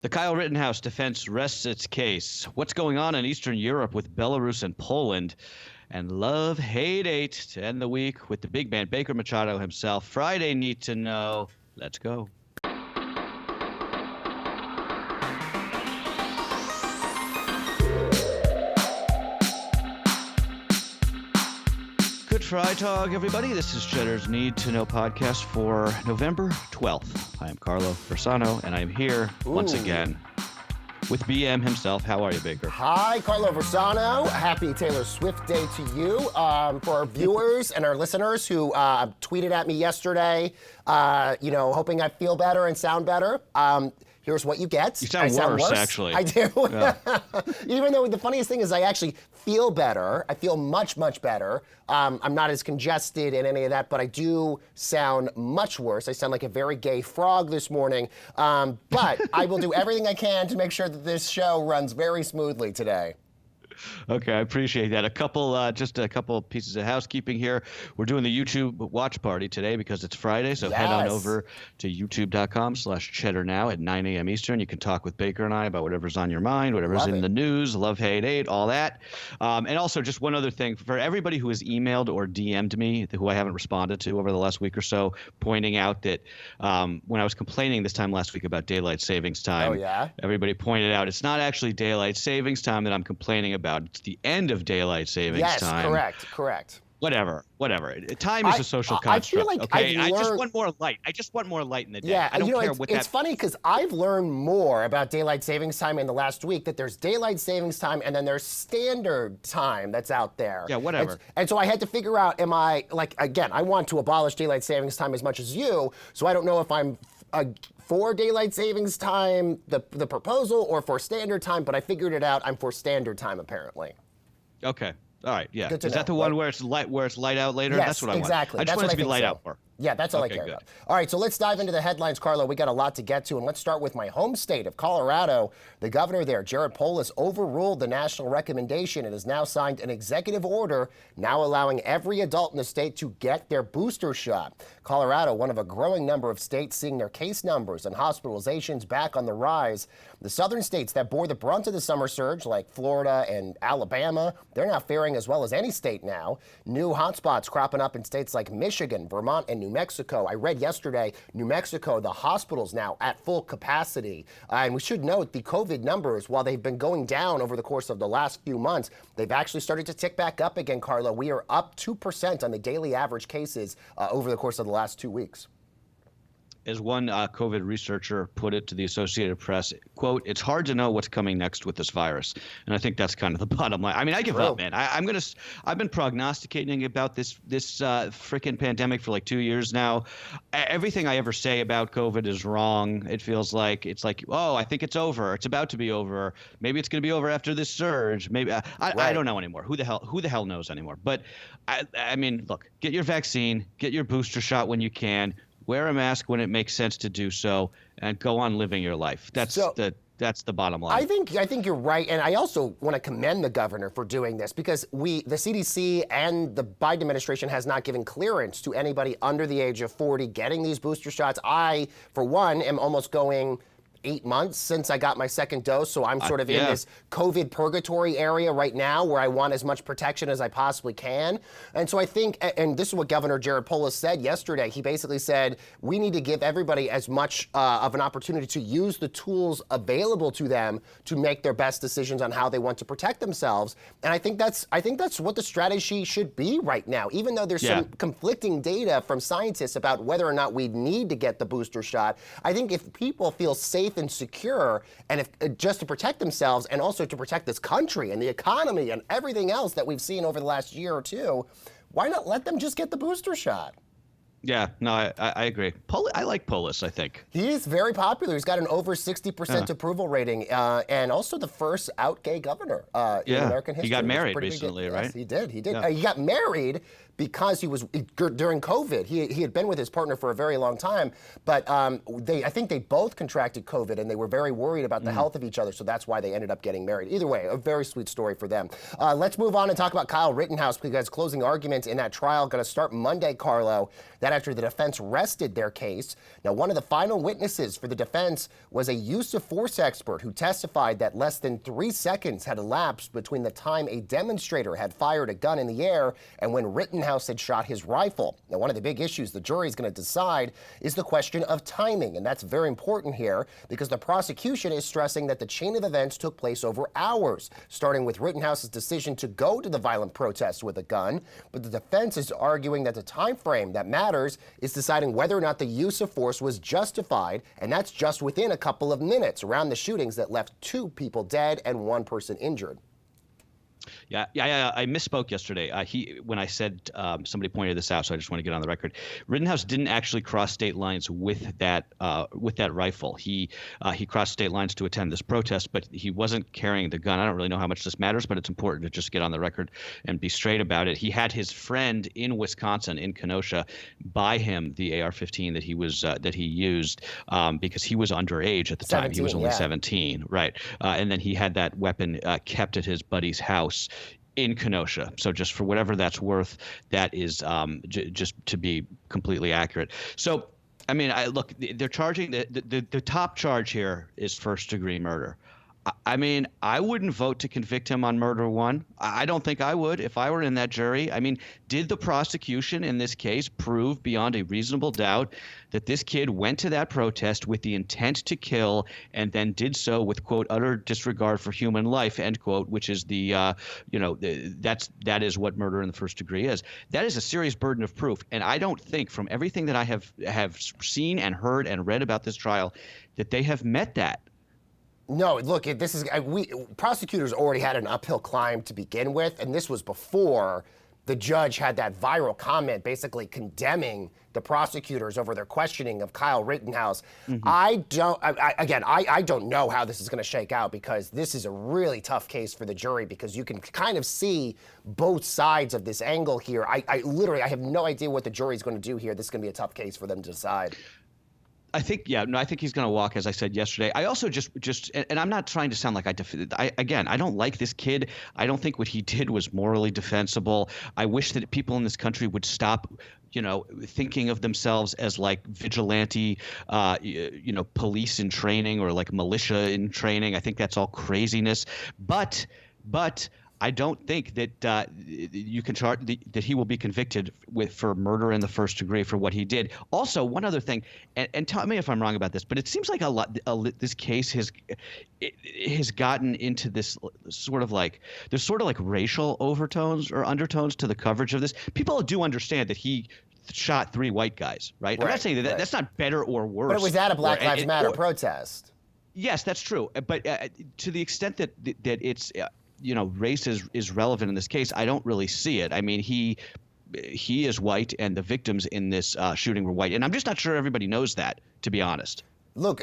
The Kyle Rittenhouse defense rests its case. What's going on in Eastern Europe with Belarus and Poland? And love, hate, hate to end the week with the big man, Baker Machado himself. Friday, Need to Know. Let's go. Good Freitag, everybody. This is Cheddar's Need to Know podcast for November 12th. I am Carlo Versano, and I'm here once again with BM himself. How are you, Baker? Hi, Carlo Versano. Happy Taylor Swift Day to you. For our viewers and our listeners who tweeted at me yesterday, hoping I feel better and sound better. Here's what you get. You sound worse, actually. I do. Yeah. Even though the funniest thing is I actually feel better. I feel much, much better. I'm not as congested and any of that, but I do sound much worse. I sound like a very gay frog this morning. But I will do everything I can to make sure that this show runs very smoothly today. Okay, I appreciate that. Just a couple pieces of housekeeping here. We're doing the YouTube watch party today because it's Friday, so head on over to youtube.com/Cheddar now at 9 a.m. Eastern. You can talk with Baker and I about whatever's on your mind, whatever's in the news, love, hate, hate, all that. And also, just one other thing, for everybody who has emailed or DM'd me, who I haven't responded to over the last week or so, pointing out that when I was complaining this time last week about daylight savings time, everybody pointed out it's not actually daylight savings time that I'm complaining about. It's the end of daylight savings time. Yes, correct. Whatever. Time is a social construct. I feel like okay, I just want more light. I just want more light in the day. Yeah, I don't care what it's funny because I've learned more about daylight savings time in the last week. That there's daylight savings time and then there's standard time that's out there. Yeah, whatever. And so I had to figure out: am I I want to abolish daylight savings time as much as you. So I don't know if I'm for daylight savings time, the proposal, or for standard time, but I figured it out. I'm for standard time, apparently. Okay. All right. Yeah. Is that the one where it's light out later? Yes, that's what I want. exactly. I just want it to be light out more. Yeah, that's all I care about. All right, so let's dive into the headlines, Carlo. We got a lot to get to, and let's start with my home state of Colorado. The governor there, Jared Polis, overruled the national recommendation and has now signed an executive order now allowing every adult in the state to get their booster shot. Colorado, one of a growing number of states seeing their case numbers and hospitalizations back on the rise. The southern states that bore the brunt of the summer surge, like Florida and Alabama, they're not faring as well as any state now. New hotspots cropping up in states like Michigan, Vermont, and New Mexico. I read yesterday, New Mexico, the hospitals now at full capacity. And we should note the COVID numbers, while they've been going down over the course of the last few months, they've actually started to tick back up again, Carlo. We are up 2% on the daily average cases over the course of the last 2 weeks. As one COVID researcher put it to the Associated Press, quote, "It's hard to know what's coming next with this virus." And I think that's kind of the bottom line. I mean, I give up, man. I've been prognosticating about this freaking pandemic for like 2 years now. Everything I ever say about COVID is wrong. It feels like oh, I think it's over. It's about to be over. Maybe it's going to be over after this surge. Maybe I don't know anymore. Who the hell knows anymore? But I mean, look, get your vaccine, get your booster shot when you can. Wear a mask when it makes sense to do so, and go on living your life. That's the bottom line. I think you're right, and I also want to commend the governor for doing this because the CDC and the Biden administration has not given clearance to anybody under the age of 40 getting these booster shots. I, for one, am almost going 8 months since I got my second dose, so I'm sort of in this COVID purgatory area right now where I want as much protection as I possibly can. And so I think, and this is what Governor Jared Polis said yesterday, he basically said, we need to give everybody as much of an opportunity to use the tools available to them to make their best decisions on how they want to protect themselves. And I think that's what the strategy should be right now, even though there's some conflicting data from scientists about whether or not we need to get the booster shot. I think if people feel safe and secure, and if just to protect themselves and also to protect this country and the economy and everything else that we've seen over the last year or two, why not let them just get the booster shot? Yeah, no, I agree. I like Polis, I think. He is very popular. He's got an over 60% approval rating, and also the first out gay governor in American history. He got married recently, right? Yes, he did. Yeah. He got married because during COVID, he had been with his partner for a very long time, but I think they both contracted COVID, and they were very worried about the health of each other, so that's why they ended up getting married. Either way, a very sweet story for them. Let's move on and talk about Kyle Rittenhouse, because closing arguments in that trial going to start Monday, Carlo, that after the defense rested their case. Now, one of the final witnesses for the defense was a use of force expert who testified that less than 3 seconds had elapsed between the time a demonstrator had fired a gun in the air and when Rittenhouse had shot his rifle. Now, one of the big issues the jury is going to decide is the question of timing, and that's very important here because the prosecution is stressing that the chain of events took place over hours, starting with Rittenhouse's decision to go to the violent protest with a gun, but the defense is arguing that the time frame that matters is deciding whether or not the use of force was justified, and that's just within a couple of minutes around the shootings that left 2 people dead and 1 person injured. Yeah, I misspoke yesterday. When I said somebody pointed this out, so I just want to get on the record. Rittenhouse didn't actually cross state lines with that rifle. He crossed state lines to attend this protest, but he wasn't carrying the gun. I don't really know how much this matters, but it's important to just get on the record and be straight about it. He had his friend in Wisconsin, in Kenosha, buy him the AR-15 that he used because he was underage at the time. He was only 17, right? And then he had that weapon kept at his buddy's house in Kenosha. So just for whatever that's worth, that is just to be completely accurate. So, I mean, look, they're charging the top charge here is first-degree murder. I mean, I wouldn't vote to convict him on murder 1. I don't think I would if I were in that jury. I mean, did the prosecution in this case prove beyond a reasonable doubt that this kid went to that protest with the intent to kill and then did so with, quote, utter disregard for human life, end quote, which is that is what murder in the first degree is. That is a serious burden of proof. And I don't think from everything that I have seen and heard and read about this trial that they have met that. No, look, prosecutors already had an uphill climb to begin with, and this was before the judge had that viral comment basically condemning the prosecutors over their questioning of Kyle Rittenhouse. I don't know how this is going to shake out because this is a really tough case for the jury because you can kind of see both sides of this angle here. I have no idea what the jury's going to do here. This is going to be a tough case for them to decide. I think he's going to walk, as I said yesterday. I also and I'm not trying to sound like I don't like this kid. I don't think what he did was morally defensible. I wish that people in this country would stop, thinking of themselves as like vigilante, police in training or like militia in training. I think that's all craziness. But I don't think that you can charge that he will be convicted for murder in the first degree for what he did. Also, one other thing, and tell me if I'm wrong about this, but it seems like this case has gotten into this sort of like racial overtones or undertones to the coverage of this. People do understand that he shot 3 white guys, right? I'm not saying that's not better or worse. But it was at a Black Lives Matter protest. Yes, that's true. But to the extent that it's race is relevant in this case, I don't really see it. I mean, he is white, and the victims in this shooting were white, and I'm just not sure everybody knows that, to be honest. Look,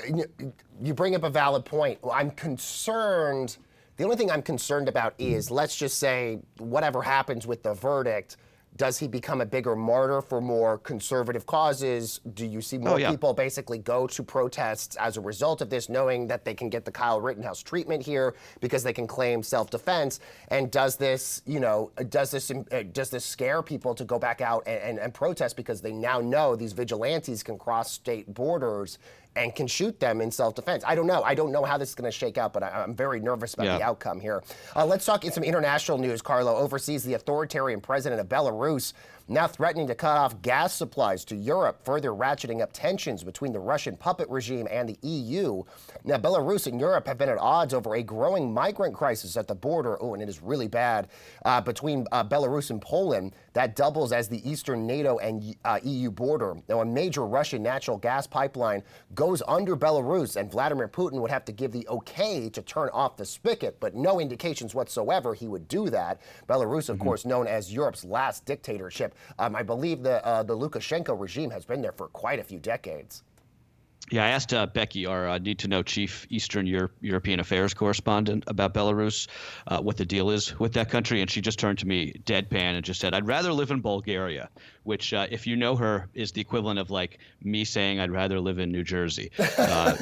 you bring up a valid point. I'm concerned. The only thing I'm concerned about is, let's just say, whatever happens with the verdict, does he become a bigger martyr for more conservative causes? Do you see more people basically go to protests as a result of this, knowing that they can get the Kyle Rittenhouse treatment here because they can claim self-defense? And does this scare people to go back out and protest because they now know these vigilantes can cross state borders and can shoot them in self-defense? I don't know. I don't know how this is going to shake out, but I'm very nervous about the outcome here. Let's talk in some international news, Carlo. Overseas, the authoritarian president of Belarus now threatening to cut off gas supplies to Europe, further ratcheting up tensions between the Russian puppet regime and the EU. Now, Belarus and Europe have been at odds over a growing migrant crisis at the border. Oh, and it is really bad, between Belarus and Poland. That doubles as the eastern NATO and EU border. Now, a major Russian natural gas pipeline goes under Belarus, and Vladimir Putin would have to give the okay to turn off the spigot, but no indications whatsoever he would do that. Belarus, of course, known as Europe's last dictatorship. I believe the Lukashenko regime has been there for quite a few decades. Yeah, I asked Becky, our Need2Know chief Eastern European affairs correspondent, about Belarus, what the deal is with that country, and she just turned to me deadpan and just said, "I'd rather live in Bulgaria," which, if you know her, is the equivalent of like me saying I'd rather live in New Jersey.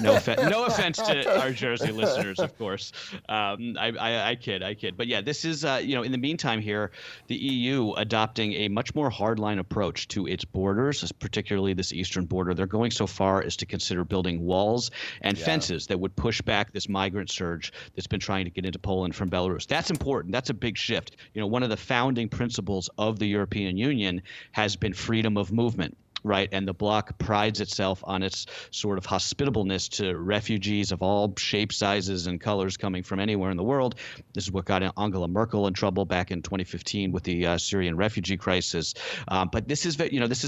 No offense to our Jersey listeners, of course. I kid. But yeah, this is in the meantime here, the EU adopting a much more hardline approach to its borders, particularly this eastern border. They're going so far as to consider building walls and fences that would push back this migrant surge that's been trying to get into Poland from Belarus. That's important. That's a big shift. One of the founding principles of the European Union has been freedom of movement. Right. And the bloc prides itself on its sort of hospitableness to refugees of all shapes, sizes, and colors coming from anywhere in the world. This is what got Angela Merkel in trouble back in 2015 with the Syrian refugee crisis. But this is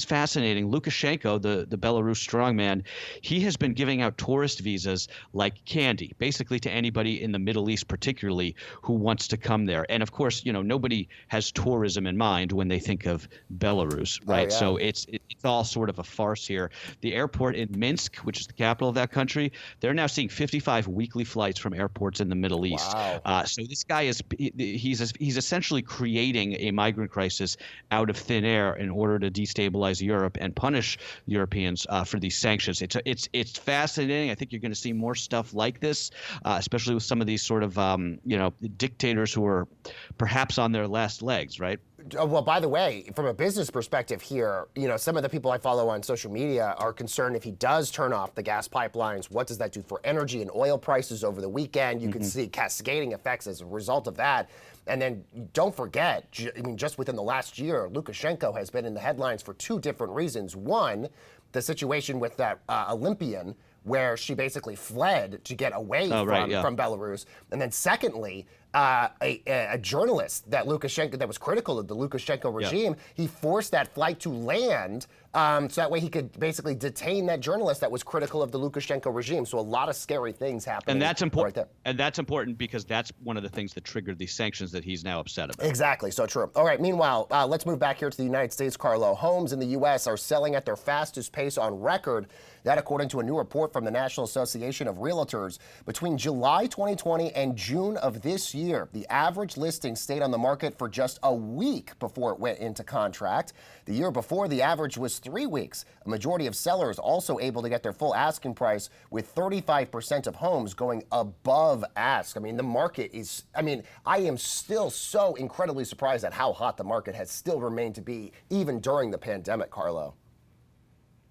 fascinating. Lukashenko, the Belarus strongman, he has been giving out tourist visas like candy, basically to anybody in the Middle East, particularly who wants to come there. And of course, nobody has tourism in mind when they think of Belarus. Right. Oh, yeah. So it's all sort of a farce here. The airport in Minsk, which is the capital of that country, they're now seeing 55 weekly flights from airports in the Middle East. Wow. So this guy he's essentially creating a migrant crisis out of thin air in order to destabilize Europe and punish Europeans for these sanctions. It's fascinating. I think you're going to see more stuff like this, especially with some of these sort of dictators who are perhaps on their last legs, right? Well, by the way, from a business perspective here, some of the people I follow on social media are concerned if he does turn off the gas pipelines, what does that do for energy and oil prices over the weekend? You can see cascading effects as a result of that. And then don't forget, just within the last year, Lukashenko has been in the headlines for two different reasons. One, the situation with that Olympian, where she basically fled to get away from Belarus. And then secondly, a journalist that was critical of the Lukashenko regime, he forced that flight to land so that way he could basically detain that journalist that was critical of the Lukashenko regime. So a lot of scary things happening. And that's important. Right there. And that's important because that's one of the things that triggered these sanctions that he's now upset about. Exactly. So true. All right. Meanwhile, let's move back here to the United States, Carlo. Homes in the U.S. are selling at their fastest pace on record. That according to a new report from the National Association of Realtors. Between July 2020 and June of this year, the average listing stayed on the market for just a week before it went into contract. The year before, the average was 3 weeks. A majority of sellers also able to get their full asking price, with 35% of homes going above ask. The market is, I am still so incredibly surprised at how hot the market has still remained to be, even during the pandemic, Carlo.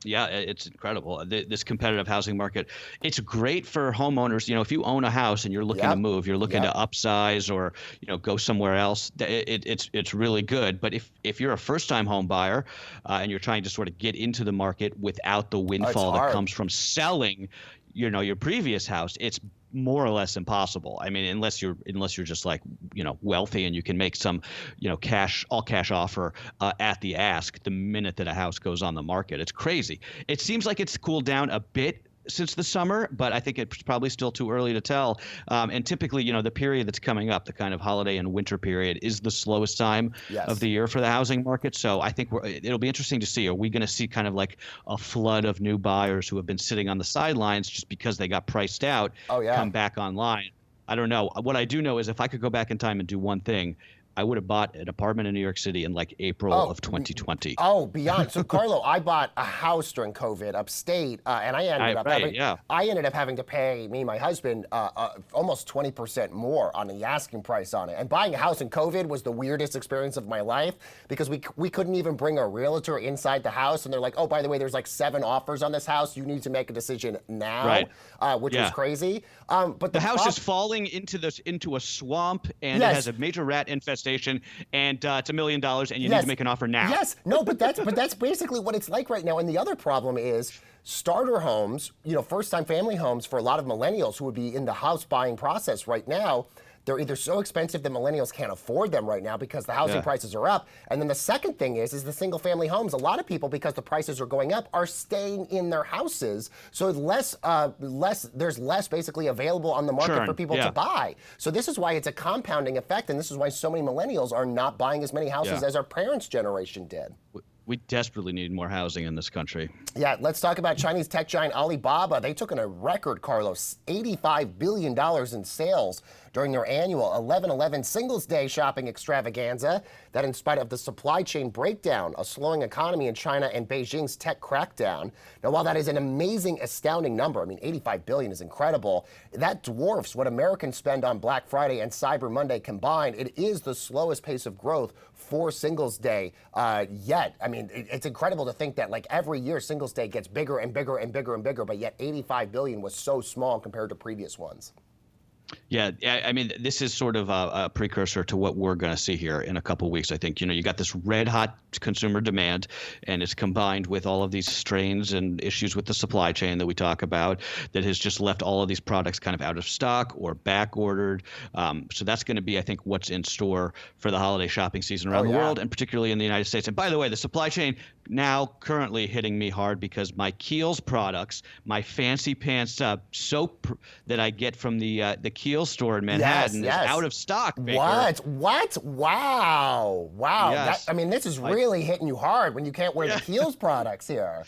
Yeah, it's incredible. This competitive housing market, it's great for homeowners. If you own a house and you're looking to move, you're looking to upsize or, go somewhere else, it's really good. But if you're a first-time home buyer and you're trying to sort of get into the market without the windfall that comes from selling, your previous house, it's more or less impossible. Unless you're just like, wealthy and you can make some, all cash offer at the ask the minute that a house goes on the market. It's crazy. It seems like it's cooled down a bit since the summer, but I think it's probably still too early to tell. And typically, the period that's coming up, the kind of holiday and winter period, is the slowest time of the year for the housing market. So I think it'll be interesting to see. Are we going to see kind of like a flood of new buyers who have been sitting on the sidelines just because they got priced out come back online? I don't know. What I do know is if I could go back in time and do one thing, I would have bought an apartment in New York City in like April of 2020. Oh, beyond. So, Carlo, I bought a house during COVID upstate, and I ended up having to pay, me and my husband, almost 20% more on the asking price on it. And buying a house in COVID was the weirdest experience of my life because we couldn't even bring a realtor inside the house. And they're like, oh, by the way, there's like 7 offers on this house. You need to make a decision now, which was crazy. But the house is falling into a swamp, and it has a major rat infestation. And it's $1 million, and you need to make an offer now. Yes, no, but that's basically what it's like right now. And the other problem is starter homes, first-time family homes for a lot of millennials who would be in the house buying process right now. They're either so expensive that millennials can't afford them right now because the housing prices are up. And then the second thing is the single family homes. A lot of people, because the prices are going up, are staying in their houses. So there's less basically available on the market for people to buy. So this is why it's a compounding effect. And this is why so many millennials are not buying as many houses as our parents' generation did. We desperately need more housing in this country. Yeah, let's talk about Chinese tech giant Alibaba. They took in a record, Carlos, $85 billion in sales during their annual 11/11 Singles Day shopping extravaganza. That in spite of the supply chain breakdown, a slowing economy in China, and Beijing's tech crackdown. Now, while that is an amazing, astounding number, I mean, $85 billion is incredible, that dwarfs what Americans spend on Black Friday and Cyber Monday combined. It is the slowest pace of growth for Singles Day yet. I mean, it's incredible to think that like every year Singles Day gets bigger and bigger and bigger and bigger, but yet 85 billion was so small compared to previous ones. Yeah, I mean, this is sort of a precursor to what we're going to see here in a couple of weeks. I think, you got this red hot consumer demand, and it's combined with all of these strains and issues with the supply chain that we talk about that has just left all of these products kind of out of stock or back ordered. So that's going to be, I think, what's in store for the holiday shopping season around the world, and particularly in the United States. And by the way, the supply chain now currently hitting me hard because my Kiehl's products, my fancy pants soap that I get from the Kiehl's store in Manhattan is out of stock, Baker. What? Wow. Yes. I mean, this is really hitting you hard when you can't wear the Kiehl's products here.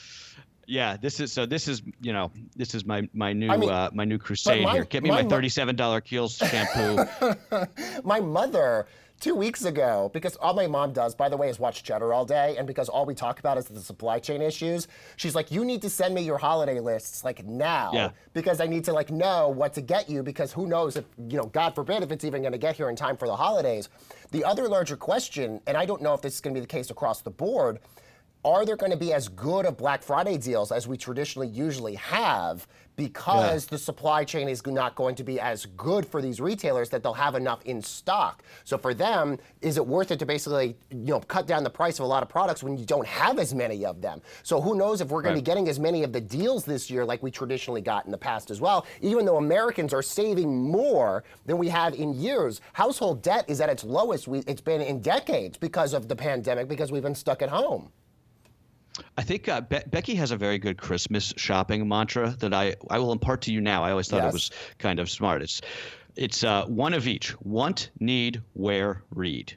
Yeah, this is my new crusade here. Get me my $37 Kiehl's shampoo. My mother 2 weeks ago, because all my mom does, by the way, is watch Cheddar all day, and because all we talk about is the supply chain issues, she's like, you need to send me your holiday lists like now, because I need to like know what to get you, because who knows if, God forbid, if it's even going to get here in time for the holidays. The other larger question, and I don't know if this is going to be the case across the board, are there going to be as good of Black Friday deals as we traditionally usually have, because the supply chain is not going to be as good for these retailers that they'll have enough in stock? So for them, is it worth it to basically, cut down the price of a lot of products when you don't have as many of them? So who knows if we're going to be getting as many of the deals this year like we traditionally got in the past as well, even though Americans are saving more than we have in years. Household debt is at its lowest it's been in decades because of the pandemic, because we've been stuck at home. I think Becky has a very good Christmas shopping mantra that I will impart to you now. I always thought it was kind of smart. It's one of each: want, need, wear, read.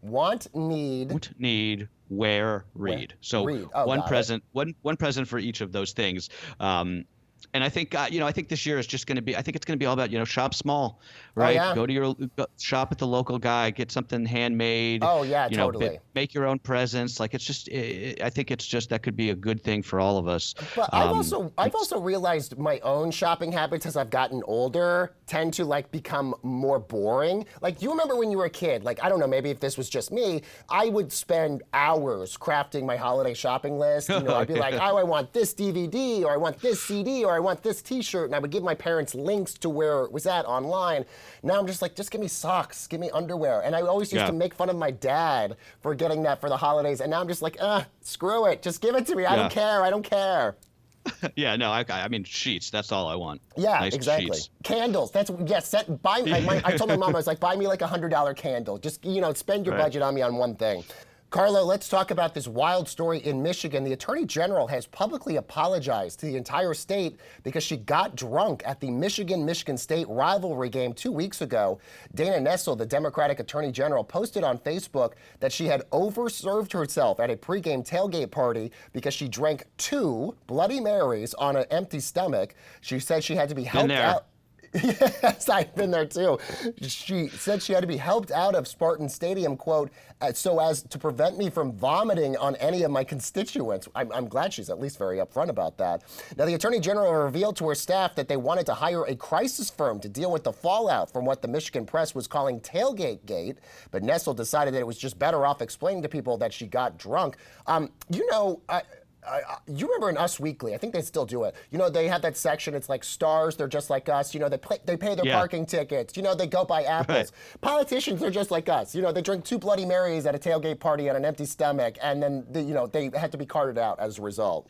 Want, need, wear, read. So read. Oh, one present for each of those things. And I think, I think this year is just going to be, I think it's going to be all about, shop small, right? Go to your shop at the local guy, get something handmade. Oh, yeah, totally. Make your own presents. Like, it's just, I think it's just, that could be a good thing for all of us. But I've also realized my own shopping habits as I've gotten older tend to like become more boring. Like, do you remember when you were a kid? Like, I don't know, maybe if this was just me, I would spend hours crafting my holiday shopping list. I'd be like, oh, I want this DVD, or I want this CD, or I want this t-shirt, and I would give my parents links to where it was at online. Now I'm just like, just give me socks, give me underwear. And I always used to make fun of my dad for getting that for the holidays, and now I'm just like, screw it, just give it to me. I don't care. Yeah, no, I mean, sheets, that's all I want. Yeah, nice exactly. Sheets. Candles, buy me, I told my mom, I was like, buy me like $100 candle. Just, spend your budget on me on one thing. Carlo, let's talk about this wild story in Michigan. The Attorney General has publicly apologized to the entire state because she got drunk at the Michigan State rivalry game 2 weeks ago. Dana Nessel, the Democratic Attorney General, posted on Facebook that she had overserved herself at a pregame tailgate party because she drank 2 Bloody Marys on an empty stomach. She said she had to be helped out. Yes, I've been there too. She said she had to be helped out of Spartan Stadium, quote, so as to prevent me from vomiting on any of my constituents. I'm glad she's at least very upfront about that. Now, the Attorney General revealed to her staff that they wanted to hire a crisis firm to deal with the fallout from what the Michigan press was calling Tailgate Gate, but Nessel decided that it was just better off explaining to people that she got drunk. You remember in Us Weekly, I think they still do it. They have that section, it's like stars, they're just like us. They pay their parking tickets. They go buy apples. Right. Politicians, they're just like us. They drink 2 Bloody Marys at a tailgate party on an empty stomach, and then, they had to be carted out as a result.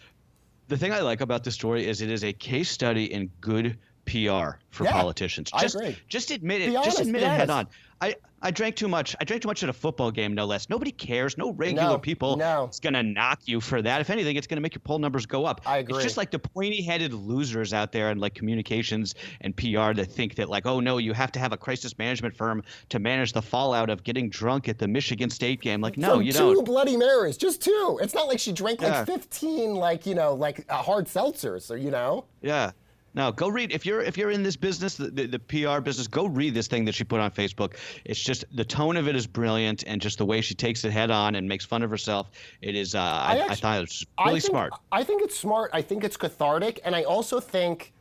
The thing I like about this story is it is a case study in good PR for Yeah, politicians. I agree. Just admit it. Be honest, Just admit be it head honest. on. I drank too much. I drank too much at a football game, no less. Nobody cares. No regular No, people no. is gonna knock you for that. If anything, it's gonna make your poll numbers go up. I It's agree. just like the pointy-headed losers out there in like communications and PR that think that like, oh no, you have to have a crisis management firm to manage the fallout of getting drunk at the Michigan State game. Like, no, you Two don't. Bloody Marys, just two. It's not like she drank Yeah. like 15, like, like hard seltzers, or. Yeah. No, go read if you're in this business, the PR business. Go read this thing that she put on Facebook. It's just the tone of it is brilliant, and just the way she takes it head on and makes fun of herself. It is. I thought it was really smart. I think it's smart. I think it's cathartic, and I also think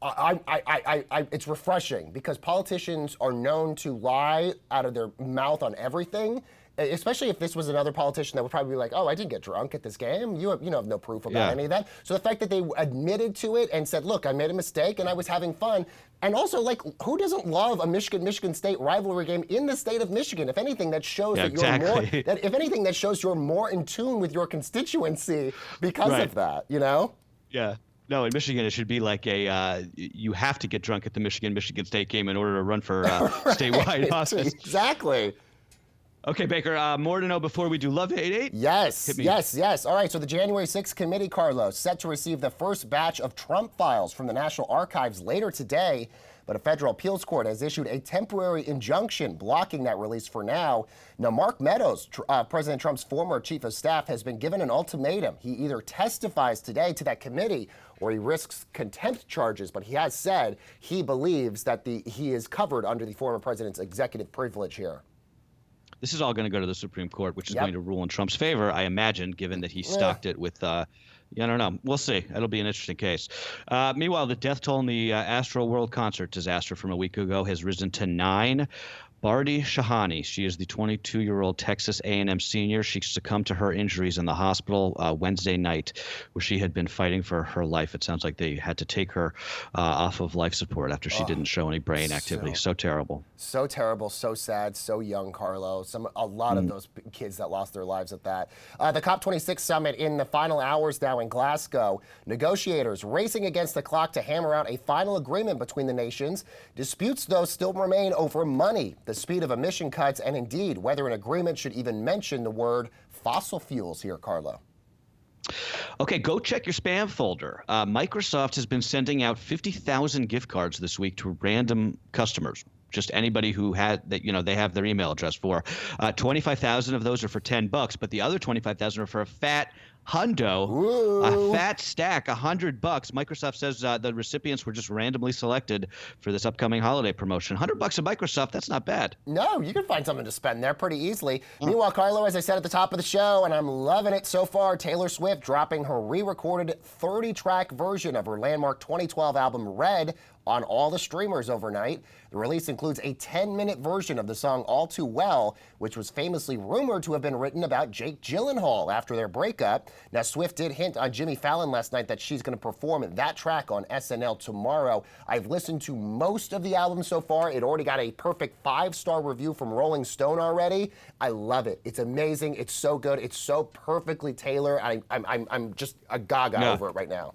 it's refreshing because politicians are known to lie out of their mouth on everything. Especially if this was another politician that would probably be like, "Oh, I didn't get drunk at this game. You have no proof about any of that." So the fact that they admitted to it and said, "Look, I made a mistake and I was having fun," and also like, who doesn't love a Michigan State rivalry game in the state of Michigan? If anything, that shows that you're more. That if anything, that shows you're more in tune with your constituency because of that. Yeah. No, in Michigan, it should be like you have to get drunk at the Michigan State game in order to run for statewide office. Exactly. Okay, Baker, more to know before we do Love 88? Yes. All right, so the January 6th committee, Carlos, set to receive the first batch of Trump files from the National Archives later today, but a federal appeals court has issued a temporary injunction blocking that release for now. Now, Mark Meadows, President Trump's former chief of staff, has been given an ultimatum. He either testifies today to that committee or he risks contempt charges, but he has said he believes that he is covered under the former president's executive privilege here. This is all going to go to the Supreme Court, which is going to rule in Trump's favor, I imagine, given that he stocked it with, I don't know. We'll see. It'll be an interesting case. Meanwhile, the death toll in the Astro World concert disaster from a week ago has risen to 9. Bardi Shahani, she is the 22-year-old Texas A&M senior. She succumbed to her injuries in the hospital Wednesday night, where she had been fighting for her life. It sounds like they had to take her off of life support after she didn't show any brain activity. So terrible. So terrible, so sad, so young, Carlo. A lot of those kids that lost their lives at that. The COP26 summit in the final hours now in Glasgow. Negotiators racing against the clock to hammer out a final agreement between the nations. Disputes, though, still remain over money, the speed of emission cuts, and indeed whether an agreement should even mention the word fossil fuels here, Carlo. Okay, go check your spam folder. Microsoft has been sending out 50,000 gift cards this week to random customers. Just anybody who had that, they have their email address for. 25,000 of those are for $10, but the other 25,000 are for a fat hundo, a fat stack, $100. Microsoft says the recipients were just randomly selected for this upcoming holiday promotion. $100 at Microsoft, that's not bad. No, you can find something to spend there pretty easily. Meanwhile, Carlo, as I said at the top of the show, and I'm loving it so far, Taylor Swift dropping her re-recorded 30-track version of her landmark 2012 album Red on all the streamers overnight. The release includes a 10-minute version of the song All Too Well, which was famously rumored to have been written about Jake Gyllenhaal after their breakup. Now, Swift did hint on Jimmy Fallon last night that she's going to perform that track on SNL tomorrow. I've listened to most of the album so far. It already got a perfect 5-star review from Rolling Stone already. I love it. It's amazing. It's so good. It's so perfectly tailored. I'm just a gaga over it right now.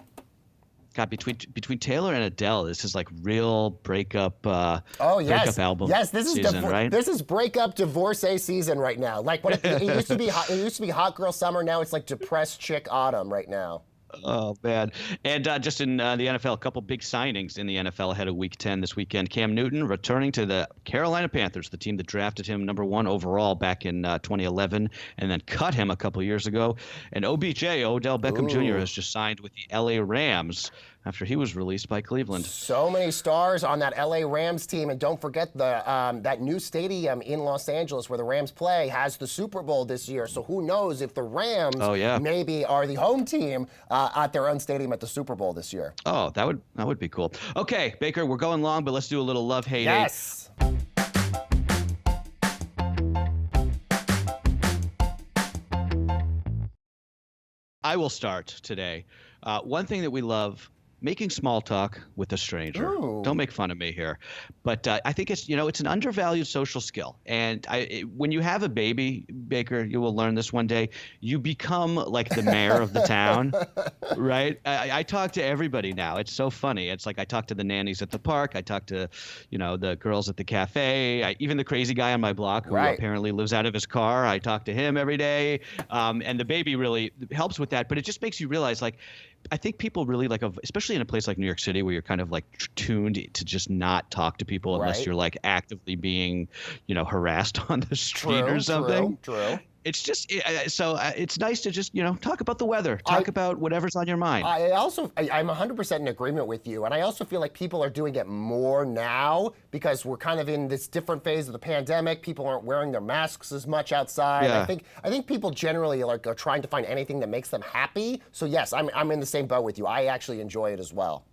God, between Taylor and Adele, this is like real breakup. Breakup album. Yes, this is season, right? This is breakup divorcee season right now. Like when it used to be, it used to be hot girl summer. Now it's like depressed chick autumn right now. Oh, man. And just in the NFL, a couple big signings in the NFL ahead of Week 10 this weekend. Cam Newton returning to the Carolina Panthers, the team that drafted him number 1 overall back in 2011 and then cut him a couple years ago. And OBJ, Odell Beckham Jr., has just signed with the LA Rams after he was released by Cleveland. So many stars on that LA Rams team, and don't forget that new stadium in Los Angeles where the Rams play has the Super Bowl this year. So who knows if the Rams maybe are the home team at their own stadium at the Super Bowl this year. Oh, that would be cool. Okay, Baker, we're going long, but let's do a little love-hate. Yes. I will start today. One thing that we love making small talk with a stranger. Ooh. Don't make fun of me here, but I think it's it's an undervalued social skill. And when you have a baby, Baker, you will learn this one day. You become like the mayor of the town, right? I talk to everybody now. It's so funny. It's like I talk to the nannies at the park. I talk to, the girls at the cafe. Even the crazy guy on my block who apparently lives out of his car. I talk to him every day, and the baby really helps with that. But it just makes you realize, like, I think people really especially in a place like New York City where you're kind of like tuned to just not talk to people unless you're like actively being, harassed on the street or something. True. It's just it's nice to just talk about the weather, talk about whatever's on your mind. I'm 100% in agreement with you, and I also feel like people are doing it more now because we're kind of in this different phase of the pandemic. People aren't wearing their masks as much outside. Yeah. I think people generally are trying to find anything that makes them happy. So yes, I'm in the same boat with you. I actually enjoy it as well.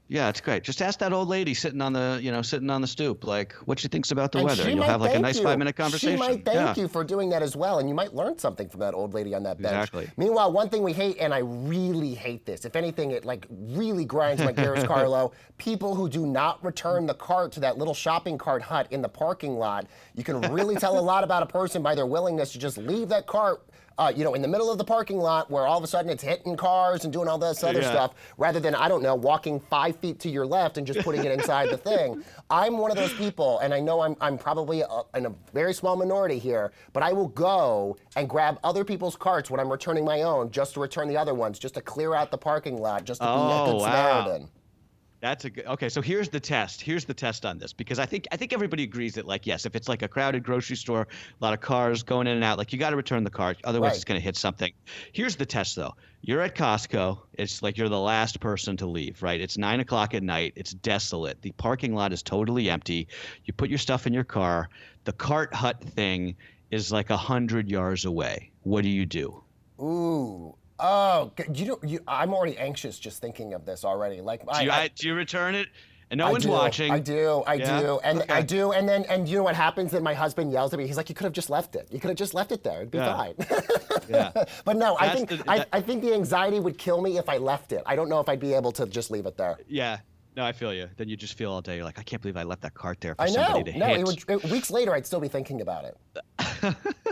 Yeah, it's great. Just ask that old lady sitting on the stoop, like, what she thinks about the And weather. You'll have like a nice 5-minute conversation. She might thank you for doing that as well, and you might learn something from that old lady on that bench. Exactly. Meanwhile, one thing we hate, and I really hate this, if anything, it really grinds my gears, Carlo, people who do not return the cart to that little shopping cart hut in the parking lot. You can really tell a lot about a person by their willingness to just leave that cart in the middle of the parking lot where all of a sudden it's hitting cars and doing all this other stuff, rather than, I don't know, walking 5 feet to your left and just putting it inside the thing. I'm one of those people, and I know I'm probably in a very small minority here, but I will go and grab other people's carts when I'm returning my own just to return the other ones, just to clear out the parking lot, just to be a good Samaritan. That's a good. Okay, so here's the test. Here's the test on this, because I think everybody agrees that, like, yes, if it's like a crowded grocery store, a lot of cars going in and out, like, you got to return the cart, otherwise it's going to hit something. Here's the test, though. You're at Costco. It's like you're the last person to leave, right? It's 9 o'clock at night. It's desolate. The parking lot is totally empty. You put your stuff in your car. The cart hut thing is like 100 yards away. What do you do? Ooh. Oh, I'm already anxious just thinking of this already. Like, do you return it? And no one's watching. I do, and I do, and you know what happens? Then my husband yells at me. He's like, "You could have just left it. You could have just left it there. It'd be fine." Yeah. But no, I think the anxiety would kill me if I left it. I don't know if I'd be able to just leave it there. Yeah. No, I feel you. Then you just feel all day, you're like, I can't believe I left that cart there for somebody to hit. Weeks later, I'd still be thinking about it.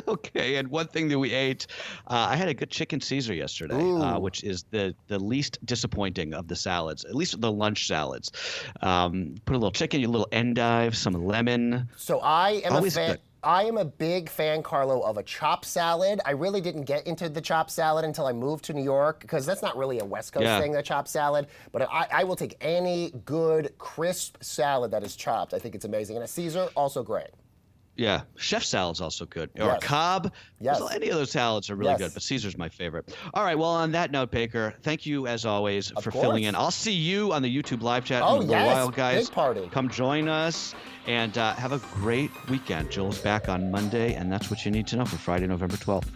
Okay, and one thing that we ate, I had a good chicken Caesar yesterday, which is the least disappointing of the salads, at least the lunch salads. Put a little chicken, a little endive, some lemon. So I am Always good. I am a big fan, Carlo, of a chopped salad. I really didn't get into the chopped salad until I moved to New York, because that's not really a West Coast thing, the chopped salad. But I will take any good, crisp salad that is chopped. I think it's amazing. And a Caesar, also great. Yeah, chef salad's also good. Or a Cobb. Yes. Any of those salads are really good, but Caesar's my favorite. All right, well, on that note, Baker, thank you as always for filling in. I'll see you on the YouTube live chat in a little while, guys. Big party. Come join us, and have a great weekend. Jill's back on Monday, and that's what you need to know for Friday, November 12th.